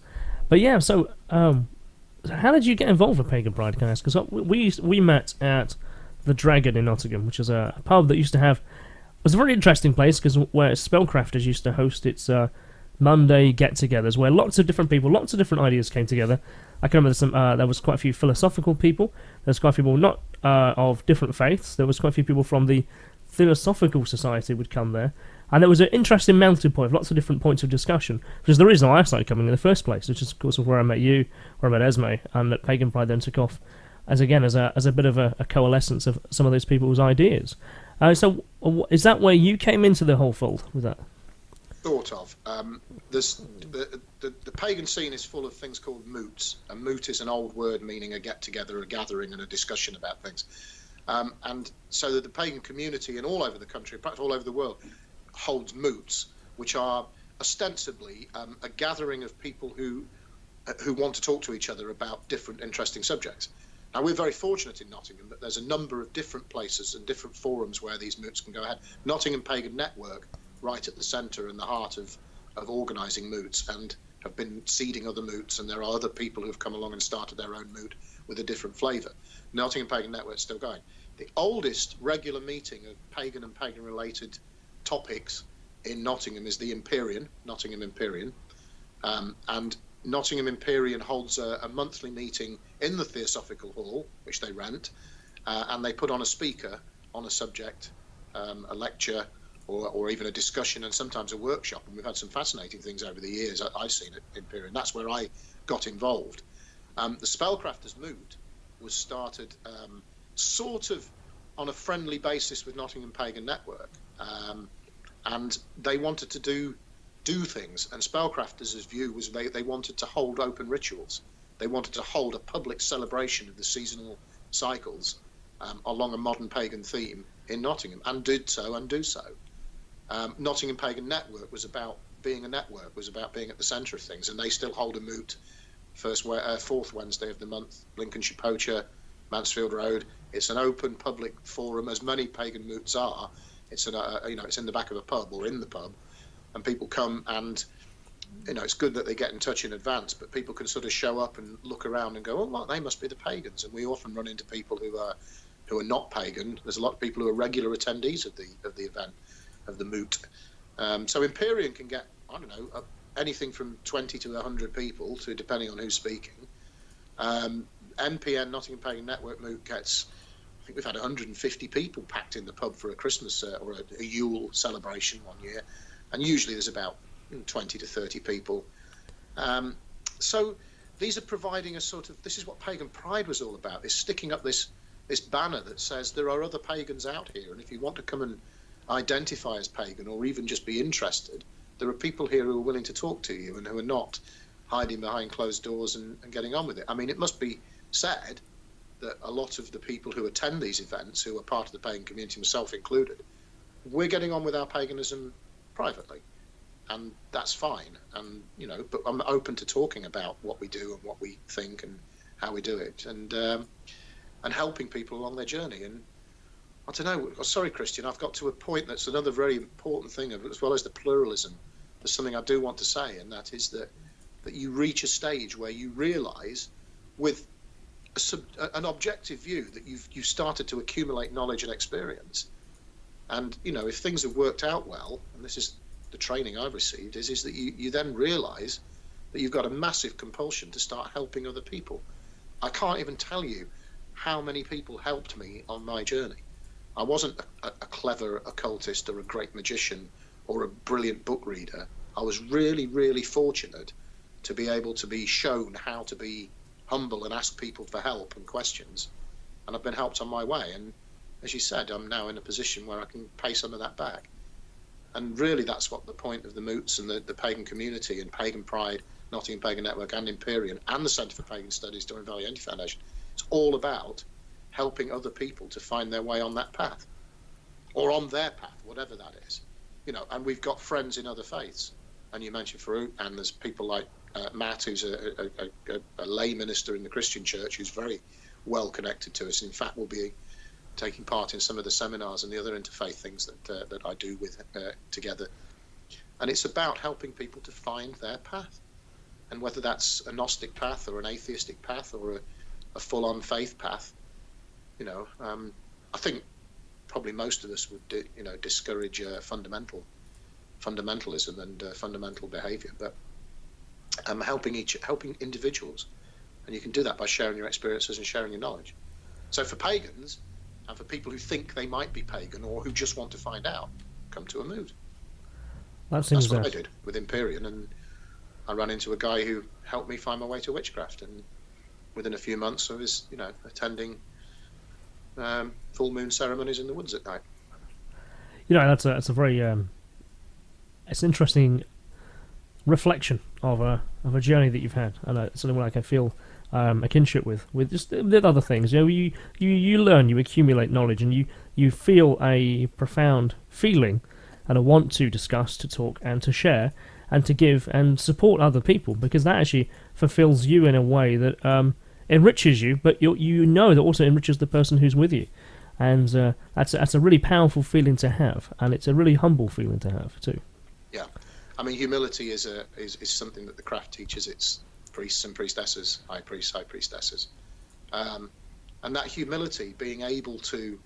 But yeah, so how did you get involved with Pagan Pride, can I ask? Because we met at the Dragon in Nottingham, which is a pub that used to have. It was a very interesting place because where Spellcrafters used to host its Monday get-togethers, where lots of different people, lots of different ideas came together. I can remember there was quite a few philosophical people. There's quite a few people not of different faiths. There was quite a few people from the Philosophical Society would come there. And there was an interesting melting point of lots of different points of discussion, which is the reason why I started coming in the first place, which is, of course, where I met you, where I met Esme, and that Pagan Pride then took off as a bit of a coalescence of some of those people's ideas. So is that where you came into the whole fold? Was that? Sort of. There's the pagan scene is full of things called moots. A moot is an old word meaning a get-together, a gathering, and a discussion about things. And so that the pagan community, and all over the country, perhaps all over the world, holds moots, which are ostensibly a gathering of people who want to talk to each other about different interesting subjects. Now, we're very fortunate in Nottingham that there's a number of different places and different forums where these moots can go ahead. Nottingham Pagan Network, right at the centre and the heart of organising moots, and have been seeding other moots, and there are other people who have come along and started their own moot with a different flavour. Nottingham Pagan Network is still going. The oldest regular meeting of pagan and pagan-related topics in Nottingham is the Empyrean, Nottingham Empyrean, and Nottingham Empyrean holds a monthly meeting in the Theosophical Hall, which they rent, and they put on a speaker on a subject, a lecture, or even a discussion, and sometimes a workshop. And we've had some fascinating things over the years I've seen at Empyrean. That's where I got involved. The Spellcrafters Moot was started sort of on a friendly basis with Nottingham Pagan Network, and they wanted to do things. And Spellcrafters' view was they wanted to hold open rituals. They wanted to hold a public celebration of the seasonal cycles along a modern pagan theme in Nottingham, and did so and do so. Nottingham Pagan Network was about being a network, was about being at the centre of things, and they still hold a moot fourth Wednesday of the month, Lincolnshire Poacher, Mansfield Road. It's an open public forum, as many pagan moots are. It's it's in the back of a pub or in the pub, and people come, and it's good that they get in touch in advance, but people can sort of show up and look around and go, oh, well, they must be the pagans. And we often run into people who are not pagan. There's a lot of people who are regular attendees of the event, of the moot. So Empyrean can get, I don't know, anything from 20 to 100 people, to depending on who's speaking. NPN, Nottingham Pagan Network Moot, gets, I think we've had 150 people packed in the pub for a Christmas or a Yule celebration one year, and usually there's about 20 to 30 people. So these are providing a sort of, this is what Pagan Pride was all about, is sticking up this banner that says there are other pagans out here, and if you want to come and identify as pagan, or even just be interested, there are people here who are willing to talk to you and who are not hiding behind closed doors and getting on with it. I mean, it must be said that a lot of the people who attend these events, who are part of the pagan community, myself included, we're getting on with our paganism privately, and that's fine. And but I'm open to talking about what we do and what we think and how we do it, and helping people along their journey. And I don't know, sorry, Kristian, I've got to a point that's another very important thing, as well as the pluralism. There's something I do want to say, and that is that you reach a stage where you realise, with an objective view, that you've started to accumulate knowledge and experience. And if things have worked out well, and this is the training I've received, is that you then realise that you've got a massive compulsion to start helping other people. I can't even tell you how many people helped me on my journey. I wasn't a clever occultist or a great magician or a brilliant book reader. I was really, really fortunate to be able to be shown how to be humble and ask people for help and questions. And I've been helped on my way. And as you said, I'm now in a position where I can pay some of that back. And really, that's what the point of the moots and the pagan community and Pagan Pride, Nottingham Pagan Network and Empyrean and the Centre for Pagan Studies, Doreen Valiente Foundation, it's all about helping other people to find their way on that path, or on their path, whatever that is. And we've got friends in other faiths. And you mentioned Farouk, and there's people like Matt, who's a lay minister in the Christian church, who's very well connected to us. In fact, will be taking part in some of the seminars and the other interfaith things that I do with together. And it's about helping people to find their path, and whether that's a Gnostic path or an atheistic path or a full-on faith path. I think probably most of us would discourage fundamentalism and fundamental behaviour, but helping individuals, and you can do that by sharing your experiences and sharing your knowledge. So for pagans, and for people who think they might be pagan or who just want to find out, come to a moot. That's what I did with Empyrean, and I ran into a guy who helped me find my way to witchcraft, and within a few months I was attending full moon ceremonies in the woods at night. That's a very it's an interesting reflection of a journey that you've had, and it's something like I feel a kinship with just with other things. You learn, you accumulate knowledge, and you feel a profound feeling and a want to discuss, to talk, and to share, and to give and support other people, because that actually fulfills you in a way that enriches you, but that also enriches the person who's with you, and that's a really powerful feeling to have, and it's a really humble feeling to have too. Yeah, I mean, humility is something that the craft teaches its priests and priestesses, high priests, high priestesses, and that humility, being able to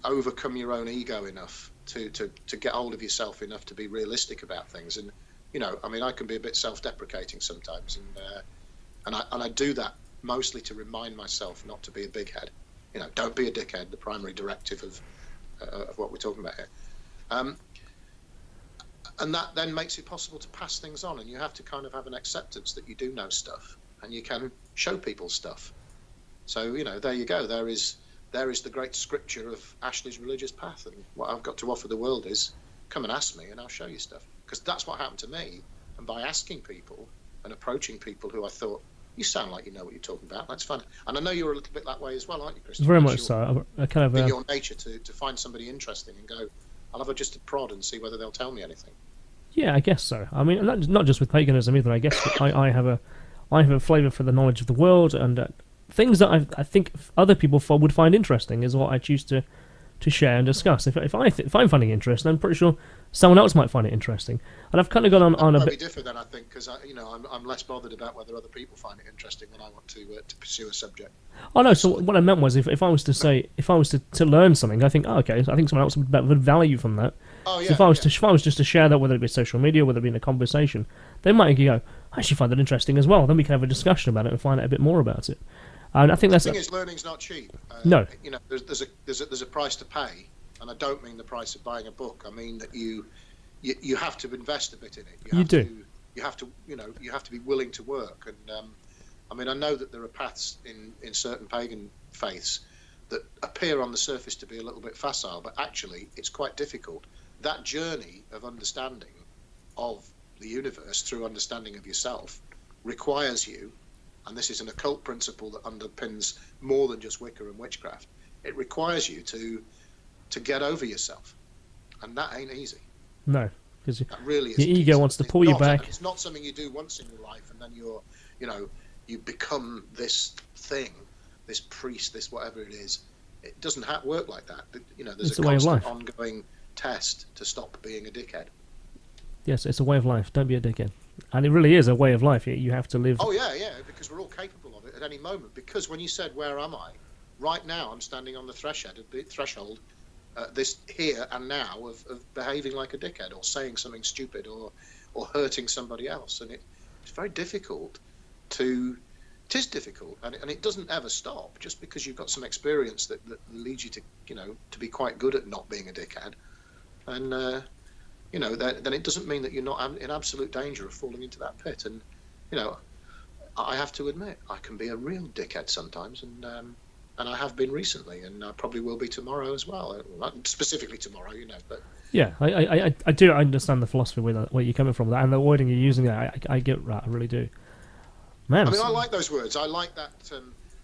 overcome your own ego enough to get hold of yourself enough to be realistic about things. And I mean, I can be a bit self-deprecating sometimes, and I do that mostly to remind myself not to be a big head. Don't be a dickhead, the primary directive of what we're talking about here. And that then makes it possible to pass things on, and you have to kind of have an acceptance that you do know stuff, and you can show people stuff. So there you go. There is the great scripture of Ashley's religious path, and what I've got to offer the world is, come and ask me, and I'll show you stuff. Because that's what happened to me, and by asking people and approaching people who I thought, you sound like you know what you're talking about, that's fun. And I know you're a little bit that way as well, aren't you, Kristian? Very much so. I kind of in your nature to find somebody interesting and go, I'll have just a prod and see whether they'll tell me anything. Yeah, I guess so. I mean, not just with paganism either. I guess I have a flavour for the knowledge of the world, and things that I think other people would find interesting is what I choose to share and discuss. If I'm finding it interesting, I'm pretty sure someone else might find it interesting. And I've kind of gone on a bit. Different then, I think, because I'm less bothered about whether other people find it interesting when I want to pursue a subject. Oh no! So what I meant was, if I was to learn something, I think, okay, I think someone else would value from that. Oh yeah. So if I was just to share that, whether it be social media, whether it be in a conversation, they might go, I actually find that interesting as well. Then we can have a discussion about it and find out a bit more about it. And I think the thing is, learning's not cheap. No. There's a price to pay, and I don't mean the price of buying a book. I mean that you have to invest a bit in it. You have to be willing to work. And I mean, I know that there are paths in certain pagan faiths that appear on the surface to be a little bit facile, but actually it's quite difficult. That journey of understanding of the universe through understanding of yourself requires you, and this is an occult principle that underpins more than just Wicca and witchcraft, it requires you to get over yourself, and that ain't easy. No, because really your ego wants to pull you back. It's not something you do once in your life, and then you become this thing, this priest, this whatever it is. It doesn't work like that. There's a constant ongoing test to stop being a dickhead. Yes, it's a way of life. Don't be a dickhead. And it really is a way of life. You have to live. Oh yeah, because we're all capable of it at any moment. Because when you said, "Where am I?" Right now, I'm standing on the threshold, this here and now of behaving like a dickhead, or saying something stupid, or hurting somebody else, and it's very difficult to. It is difficult, and it doesn't ever stop. Just because you've got some experience that leads you to be quite good at not being a dickhead, and then it doesn't mean that you're not in absolute danger of falling into that pit. And I have to admit, I can be a real dickhead sometimes, and I have been recently, and I probably will be tomorrow as well. Not specifically tomorrow, but yeah, I do understand the philosophy where you're coming from, that, and the wording you're using there. I get that. I really do. Man, I mean, I like those words. I like that.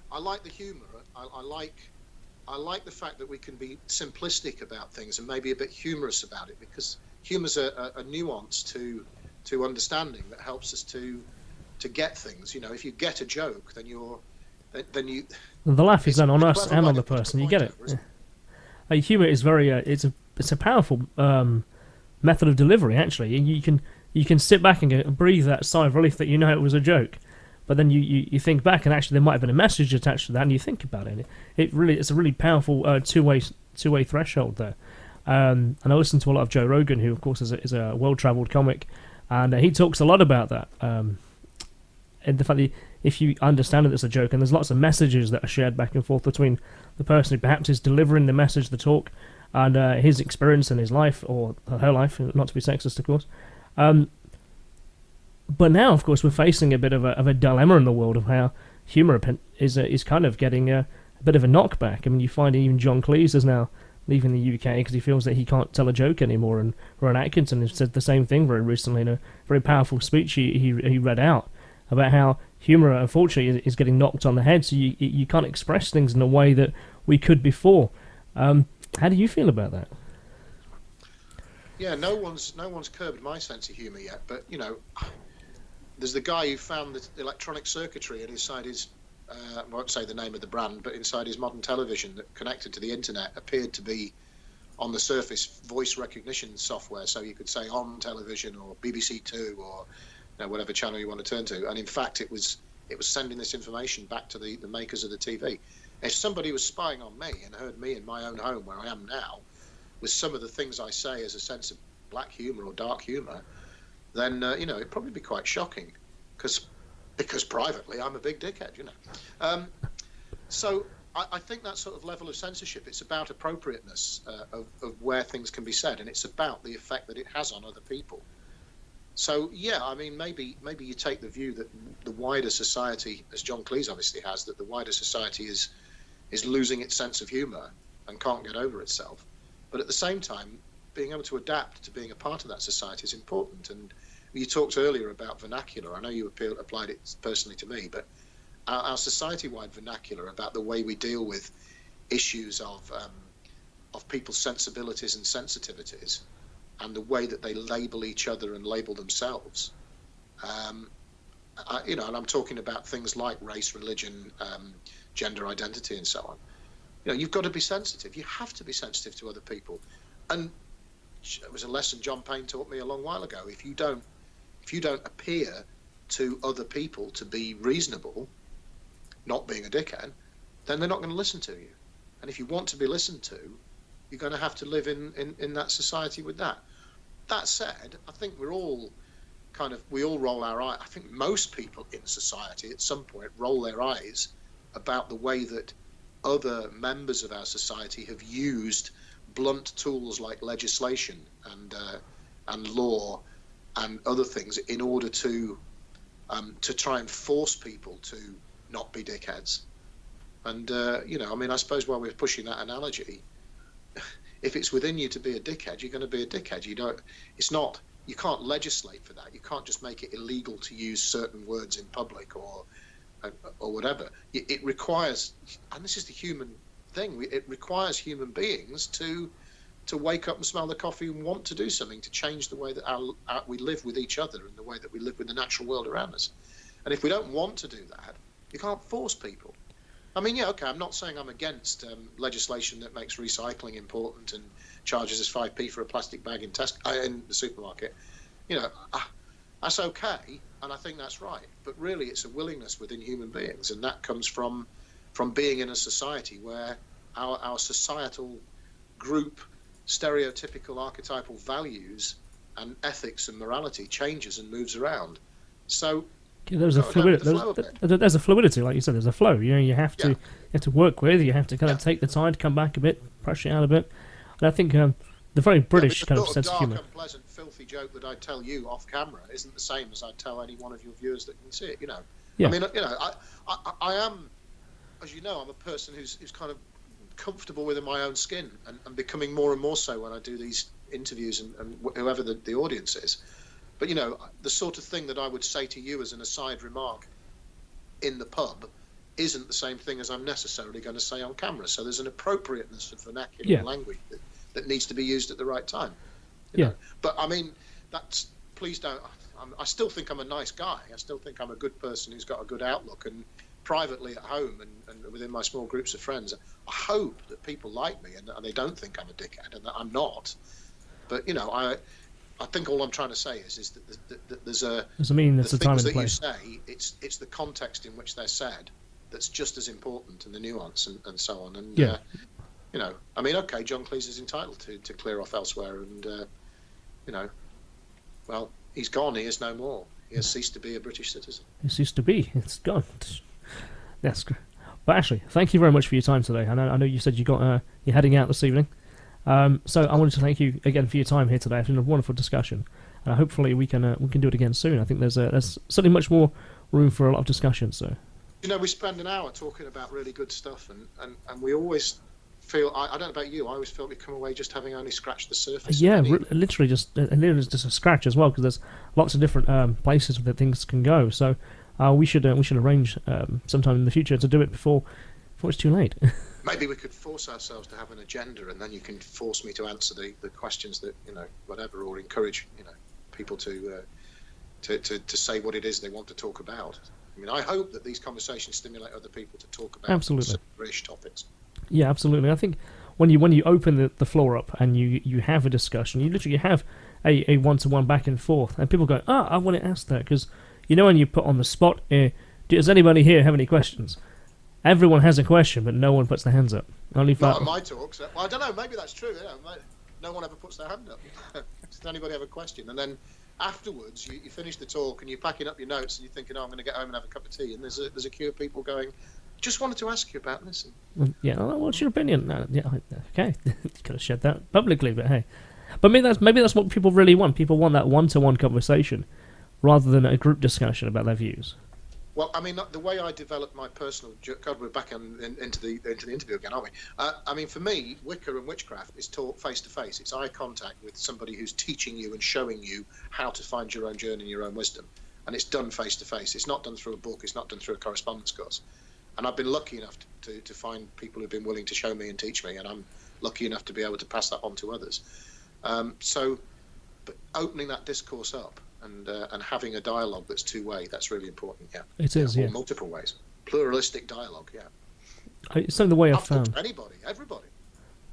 I like the humour. I like the fact that we can be simplistic about things and maybe a bit humorous about it, because humour's a nuance to understanding that helps us to get things. If you get a joke, then you. The laugh is then on us and on the person. You get it. Yeah. Humour is very. It's a powerful method of delivery. Actually, you can sit back and breathe that sigh of relief that you know it was a joke. But then you think back, and actually there might have been a message attached to that, and you think about it. It's a really powerful two-way threshold there. And I listen to a lot of Joe Rogan, who of course is a well-travelled comic, and he talks a lot about that. And the fact that if you understand that it's a joke, and there's lots of messages that are shared back and forth between the person who perhaps is delivering the message, the talk, and his experience in his life or her life, not to be sexist, of course. But now, of course, we're facing a bit of a dilemma in the world of how humour is kind of getting a bit of a knockback. I mean, you find even John Cleese has now leaving the UK because he feels that he can't tell a joke anymore. And Rowan Atkinson has said the same thing very recently in a very powerful speech he read out about how humour, unfortunately, is getting knocked on the head, so you can't express things in a way that we could before. How do you feel about that? Yeah, no one's curbed my sense of humour yet, but there's the guy who found the electronic circuitry inside his, I won't say the name of the brand, but inside his modern television that connected to the internet appeared to be, on the surface, voice recognition software, so you could say on television or BBC Two or whatever channel you want to turn to, and in fact it was sending this information back to the makers of the TV. If somebody was spying on me and heard me in my own home where I am now, with some of the things I say as a sense of black humour or dark humour, then it'd probably be quite shocking, because privately I'm a big dickhead, So I think that sort of level of censorship, it's about appropriateness of where things can be said, and it's about the effect that it has on other people. So yeah, I mean, maybe you take the view that the wider society, as John Cleese obviously has, that the wider society is losing its sense of humour and can't get over itself. But at the same time, being able to adapt to being a part of that society is important. And you talked earlier about vernacular. I know you applied it personally to me, but our society-wide vernacular about the way we deal with issues of people's sensibilities and sensitivities, and the way that they label each other and label themselves. And I'm talking about things like race, religion, gender identity, and so on. You've got to be sensitive. You have to be sensitive to other people. And it was a lesson John Payne taught me a long while ago. If you don't appear to other people to be reasonable, not being a dickhead, then they're not going to listen to you. And if you want to be listened to, you're going to have to live in that society with that. That said, I think we all roll our eyes. I think most people in society at some point roll their eyes about the way that other members of our society have used blunt tools like legislation and law and other things in order to try and force people to not be dickheads. And I suppose while we're pushing that analogy, if it's within you to be a dickhead, you're going to be a dickhead. You can't legislate for that. You can't just make it illegal to use certain words in public or whatever. It requires, and this is the human thing, it requires human beings to wake up and smell the coffee and want to do something to change the way that we live with each other and the way that we live with the natural world around us. And if we don't want to do that, you can't force people. I mean, yeah, okay, I'm not saying I'm against legislation that makes recycling important and charges us 5p for a plastic bag in the supermarket. That's okay, and I think that's right. But really, it's a willingness within human beings, and that comes from being in a society where our societal group, stereotypical archetypal values and ethics and morality changes and moves around. So there's a fluidity, like you said. There's a flow. You have to work with. You have to kind of take the time to come back a bit, brush it out a bit. And I think the very British kind of sense of humour. The dark, unpleasant, filthy joke that I tell you off camera isn't the same as I tell any one of your viewers that can see it. Yeah. I mean, I am, as you know, I'm a person who's kind of comfortable within my own skin, and becoming more and more so when I do these interviews and whoever the audience is. But the sort of thing that I would say to you as an aside remark in the pub isn't the same thing as I'm necessarily going to say on camera. So there's an appropriateness of vernacular language that needs to be used at the right time. You know? But I mean, please don't. I still think I'm a nice guy. I still think I'm a good person who's got a good outlook. And privately at home and within my small groups of friends, I hope that people like me and they don't think I'm a dickhead and that I'm not. But I think all I'm trying to say is that there's a meaning, there's a time and that place. You say, it's the context in which they're said that's just as important, and the nuance and so on. And I mean, okay, John Cleese is entitled to clear off elsewhere, and well, he's gone. He is no more. He has ceased to be a British citizen. He ceased to be. It's gone. That's great. But Ashley, thank you very much for your time today. I know you said you're heading out this evening. So I wanted to thank you again for your time here today. It's been a wonderful discussion. Hopefully we can do it again soon. I think there's certainly much more room for a lot of discussion. So we spend an hour talking about really good stuff, and we always feel, I don't know about you, I always feel we come away just having only scratched the surface. Yeah, literally just a scratch as well, because there's lots of different places that things can go. So we should arrange sometime in the future to do it before it's too late. Maybe we could force ourselves to have an agenda, and then you can force me to answer the questions that, whatever, or encourage, people to say what it is they want to talk about. I mean, I hope that these conversations stimulate other people to talk about rich topics. Yeah, absolutely. I think when you open the floor up and you have a discussion, you literally have a one-to-one back and forth, and people go, I want to ask that, because when you put on the spot, does anybody here have any questions? Everyone has a question, but no one puts their hands up. Only for not on my talks. Well, I don't know. Maybe that's true. Yeah, no one ever puts their hand up. Does anybody have a question? And then afterwards, you finish the talk and you're packing up your notes and you're thinking, I'm going to get home and have a cup of tea. And there's a queue of people going, just wanted to ask you about this. Yeah, what's your opinion? Okay, you could have shared that publicly, but hey. But maybe that's what people really want. People want that one-to-one conversation rather than a group discussion about their views. Well, I mean, the way I developed my personal... God, we're back into the interview again, aren't we? I mean, for me, Wicca and witchcraft is taught face-to-face. It's eye contact with somebody who's teaching you and showing you how to find your own journey and your own wisdom. And it's done face-to-face. It's not done through a book. It's not done through a correspondence course. And I've been lucky enough to find people who've been willing to show me and teach me, and I'm lucky enough to be able to pass that on to others. But opening that discourse up and having a dialogue that's two-way, that's really important, yeah. It is, yeah. Multiple ways. Pluralistic dialogue, yeah. It's the way I've found. Anybody, everybody.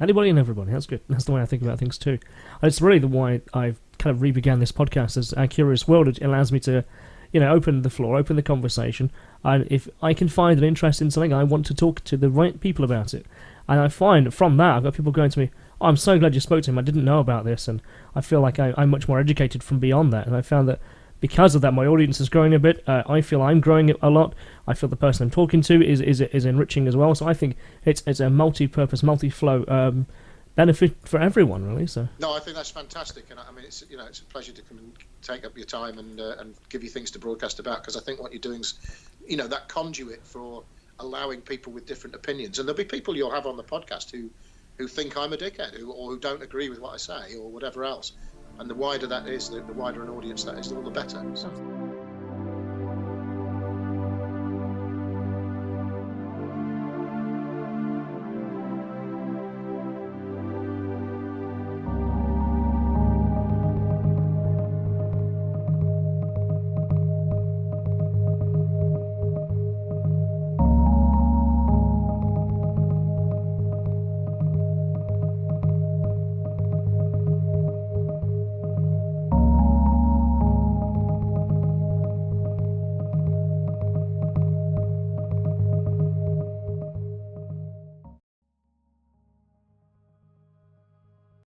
Anybody and everybody, that's good. That's the way I think about things too. It's really the why I've kind of re-began this podcast as A Curious World. It allows me to, open the floor, open the conversation, and if I can find an interest in something, I want to talk to the right people about it. And I find from that, I've got people going to me, I'm so glad you spoke to him, I didn't know about this, and I feel like I'm much more educated from beyond that, and I found that because of that, my audience is growing a bit. I feel I'm growing a lot. I feel the person I'm talking to is enriching as well, so I think it's a multi-purpose, multi-flow benefit for everyone, really. So no, I think that's fantastic, and I mean, it's a pleasure to come and take up your time and give you things to broadcast about, because I think what you're doing is, that conduit for allowing people with different opinions, and there'll be people you'll have on the podcast who think I'm a dickhead, or who don't agree with what I say, or whatever else. And the wider that is, the wider an audience that is, all the better. So.